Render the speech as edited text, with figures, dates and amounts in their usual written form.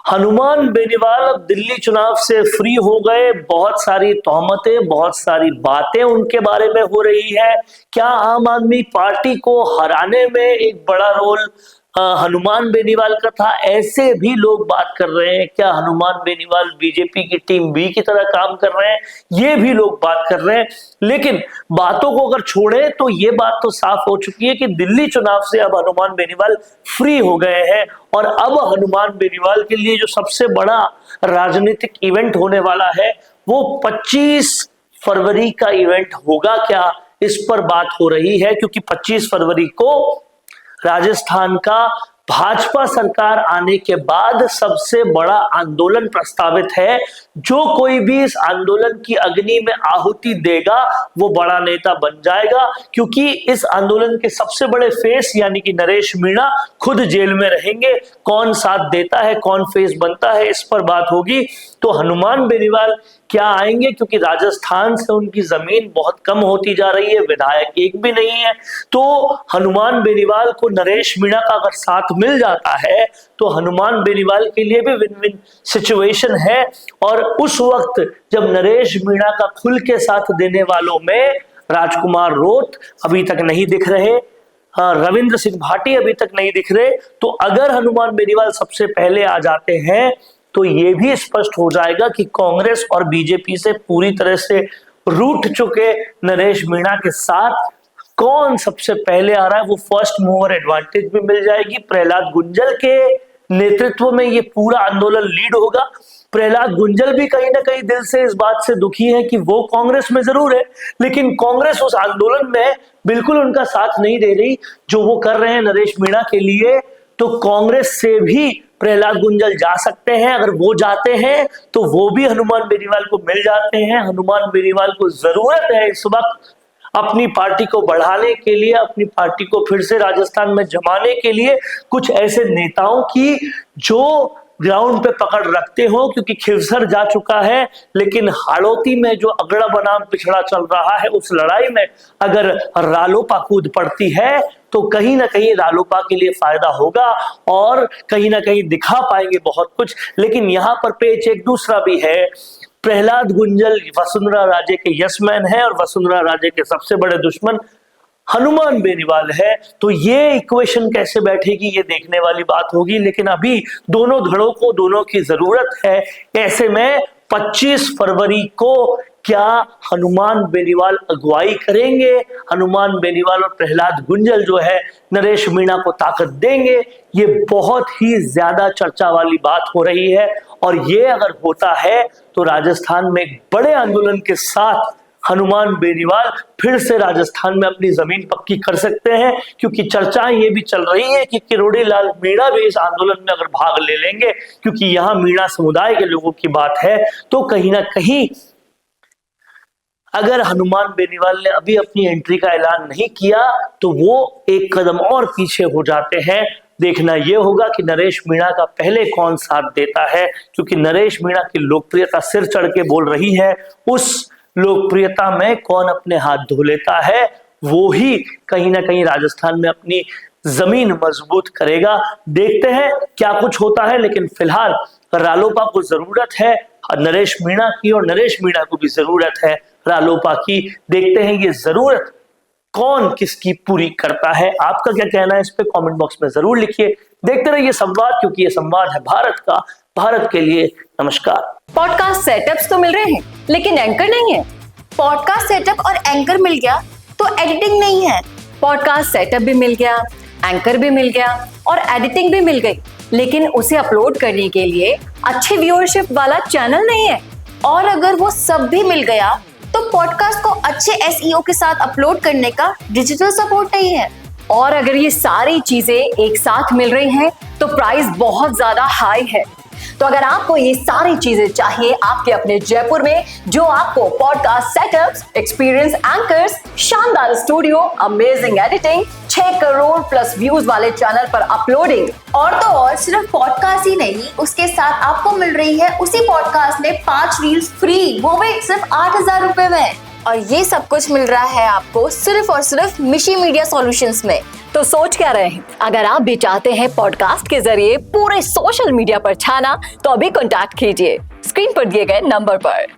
हनुमान बेनीवाल अब दिल्ली चुनाव से फ्री हो गए। बहुत सारी तोहमतें, बहुत सारी बातें उनके बारे में हो रही है। क्या आम आदमी पार्टी को हराने में एक बड़ा रोल हनुमान बेनीवाल का था? ऐसे भी लोग बात कर रहे हैं। क्या हनुमान बेनीवाल बीजेपी की टीम बी की तरह काम कर रहे हैं? ये भी लोग बात कर रहे हैं। लेकिन बातों को अगर छोड़े तो ये बात तो साफ हो चुकी है कि दिल्ली चुनाव से अब हनुमान बेनीवाल फ्री हो गए हैं। और अब हनुमान बेनीवाल के लिए जो सबसे बड़ा राजनीतिक इवेंट होने वाला है वो 25 फरवरी का इवेंट होगा। क्या इस पर बात हो रही है, क्योंकि 25 फरवरी को राजस्थान का भाजपा सरकार आने के बाद सबसे बड़ा आंदोलन प्रस्तावित है। जो कोई भी इस आंदोलन की अग्नि में आहुति देगा वो बड़ा नेता बन जाएगा, क्योंकि इस आंदोलन के सबसे बड़े फेस यानी कि नरेश मीणा खुद जेल में रहेंगे। कौन साथ देता है, कौन फेस बनता है, इस पर बात होगी। तो हनुमान बेनीवाल क्या आएंगे, क्योंकि राजस्थान से उनकी जमीन बहुत कम होती जा रही है, विधायक एक भी नहीं है। तो हनुमान बेनीवाल को नरेश मीणा का अगर साथ मिल जाता है तो हनुमान बेनीवाल के लिए भी विन विन सिचुएशन है। और उस वक्त जब नरेश मीणा का खुल के साथ देने वालों में राजकुमार रोत अभी तक नहीं दिख रहे, रविंद्र सिंह भाटी अभी तक नहीं दिख रहे, तो अगर हनुमान बेनीवाल सबसे पहले आ जाते हैं तो ये भी स्पष्ट हो जाएगा कि कांग्रेस और बीजेपी से पूरी तरह से रूठ चुके नरेश मीणा के साथ कौन सबसे पहले आ रहा है। वो फर्स्ट मूवर एडवांटेज भी मिल जाएगी। प्रहलाद गुंजल के नेतृत्व में ये पूरा आंदोलन लीड होगा। प्रहलाद गुंजल भी कहीं ना कहीं दिल से इस बात से दुखी है कि वो कांग्रेस में जरूर है, लेकिन कांग्रेस उस आंदोलन में बिल्कुल उनका साथ नहीं दे रही जो वो कर रहे हैं नरेश मीणा के लिए। तो कांग्रेस से भी प्रहलाद गुंजल जा सकते हैं। अगर वो जाते हैं तो वो भी हनुमान बेनीवाल को मिल जाते हैं। हनुमान बेनीवाल को जरूरत है इस वक्त अपनी पार्टी को बढ़ाने के लिए, अपनी पार्टी को फिर से राजस्थान में जमाने के लिए कुछ ऐसे नेताओं की जो ग्राउंड पे पकड़ रखते हो, क्योंकि खिवसर जा चुका है। लेकिन हाड़ौती में जो अगड़ा बनाम पिछड़ा चल रहा है, उस लड़ाई में अगर रालोपा कूद पड़ती है तो कहीं ना कहीं रालोपा के लिए फायदा होगा और कहीं ना कहीं दिखा पाएंगे बहुत कुछ। लेकिन यहाँ पर पेच एक दूसरा भी है। प्रहलाद गुंजल वसुंधरा राजे के यसमैन है और वसुंधरा राजे के सबसे बड़े दुश्मन हनुमान बेनीवाल है। तो ये इक्वेशन कैसे बैठेगी ये देखने वाली बात होगी। लेकिन अभी दोनों धड़ों को दोनों की जरूरत है। ऐसे में 25 फरवरी को क्या हनुमान बेनीवाल अगुवाई करेंगे, हनुमान बेनीवाल और प्रहलाद गुंजल जो है नरेश मीणा को ताकत देंगे, ये बहुत ही ज्यादा चर्चा वाली बात हो रही है। और ये अगर होता है तो राजस्थान में एक बड़े आंदोलन के साथ हनुमान बेनीवाल फिर से राजस्थान में अपनी जमीन पक्की कर सकते हैं, क्योंकि चर्चाएं ये भी चल रही है कि किरोड़ी लाल मीणा भी इस आंदोलन में अगर भाग ले लेंगे, क्योंकि यहाँ मीणा समुदाय के लोगों की बात है। तो कहीं ना कहीं अगर हनुमान बेनीवाल ने अभी अपनी एंट्री का ऐलान नहीं किया तो वो एक कदम और पीछे हो जाते हैं। देखना यह होगा कि नरेश मीणा का पहले कौन साथ देता है, क्योंकि नरेश मीणा की लोकप्रियता सिर चढ़ के बोल रही है। उस लोकप्रियता में कौन अपने हाथ धो लेता है, वो ही कहीं ना कहीं राजस्थान में अपनी जमीन मजबूत करेगा। देखते हैं क्या कुछ होता है। लेकिन फिलहाल रालोपा को जरूरत है नरेश मीणा की, और नरेश मीणा को भी जरूरत है रालोपा की। देखते हैं ये जरूरत कौन किसकी पूरी करता है। आपका क्या कहना है इस पे कमेंट बॉक्स में जरूर लिखिए। देखते रहिए संवाद, क्योंकि ये संवाद है भारत का। भारत के लिए नमस्कार। पॉडकास्ट सेटअप्स तो मिल रहे हैं लेकिन एंकर नहीं है। पॉडकास्ट सेटअप और एंकर मिल गया तो एडिटिंग नहीं है। पॉडकास्ट सेटअप भी मिल गया, एंकर भी मिल गया और एडिटिंग भी मिल गई, लेकिन उसे अपलोड करने के लिए अच्छे व्यूअरशिप वाला चैनल नहीं है। और अगर वो सब भी मिल गया तो पॉडकास्ट को अच्छे एसईओ के साथ अपलोड करने का डिजिटल सपोर्ट नहीं है। और अगर ये सारी चीजें एक साथ मिल रही हैं तो प्राइस बहुत ज्यादा हाई है। तो अगर आपको ये सारी चीजें चाहिए आपके अपने जयपुर में, जो आपको पॉडकास्ट सेटअप्स, एक्सपीरियंस एंकर्स, शानदार studio, amazing editing, 6 crore plus views वाले चैनल पर अपलोडिंग, और तो और सिर्फ पॉडकास्ट ही नहीं, उसके साथ आपको मिल रही है उसी पॉडकास्ट में 5 रील्स फ्री, वो भी सिर्फ 8,000 रुपए में। और ये सब कुछ मिल रहा है आपको सिर्फ और सिर्फ मिशी मीडिया सॉल्यूशंस में। तो सोच क्या रहे हैं? अगर आप भी चाहते हैं पॉडकास्ट के जरिए पूरे सोशल मीडिया पर छाना, तो अभी कॉन्टैक्ट कीजिए स्क्रीन पर दिए गए नंबर पर।